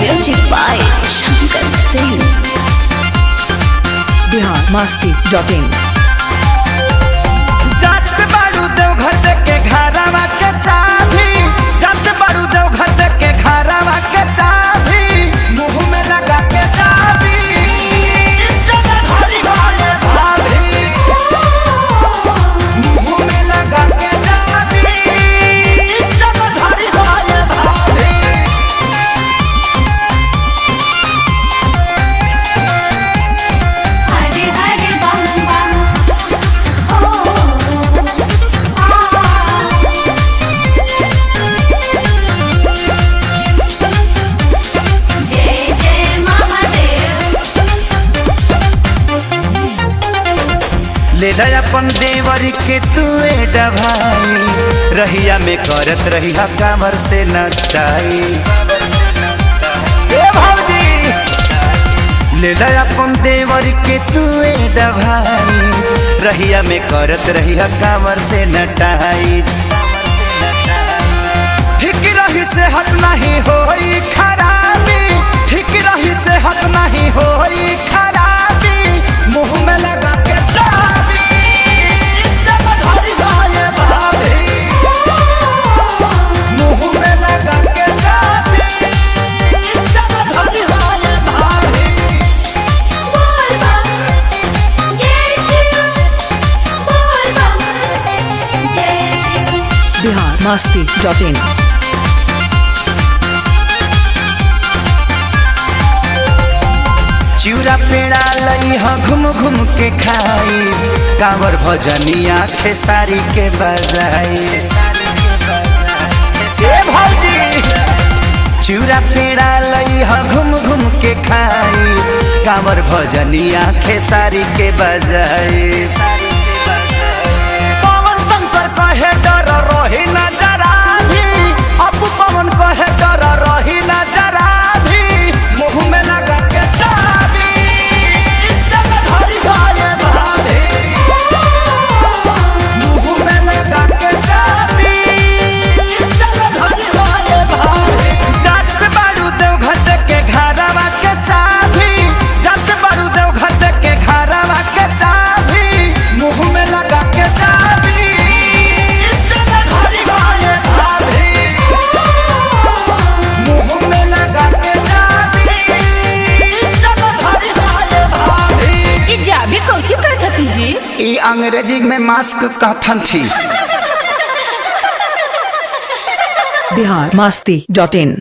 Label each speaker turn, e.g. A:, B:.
A: Music by Shankar Singh.
B: biharmasti.in
C: जात बारू देव घर के घरवा के चाभी, जात बारू देव घर के घरवा के चाभी, मुंह में लगा के चाभी चला घरी वाले भाभी, मुंह में लगा के चाभी चला घरी वाले भाभी।
A: हरे हरे बम बम हो जय जय महादेव।
C: ले ले अपन देवर के तुए डभाई, रहिया में करत रहिया कामर से नटाई। ए भौजी ले ले अपन देवर के तुए डभाई, रहिया में करत रहिया कामर से नटाई। ठीक रही से हट नहीं होई खराबी, ठीक रही से हट नहीं होई खराबी, मुंह में लगा के चाबी चल घरी वाले भाभी, मुंह में लगा के चाबी चल घरी वाले भाभी।
A: बोल बम जय शिव, बोल बम जय शिव।
B: biharmasti.in
C: चिउरा पेड़ा लई ह घुम घुम के खाई, कांवर भजनिया खेसारी के बजाई। ए भौजी चिउरा पेड़ा लई ह घुम घुम के खाई, कांवर भजनिया खेसारी के बजाई। पवन शंकर कहे डर रही न जरा भी, अपू पवन कहे डर रही न जरा भी, मुंह में लगा के चाबी चल घरी वाले भाभी, मुंह में लगा के चाबी चल घरी वाले भाभी। जात बारू देव घर के घरवा के चाभी, जात बारू देव घर के घरवा के चाभी, मुंह में लगा के चाबी चल घरी वाले भाभी, मुंह में लगा के चाबी चल घरी वाले भाभी।
A: ई जाबे कौची करत हती जी?
C: ई अंग्रेजी में मास्क कहथन थी।
B: biharmasti.in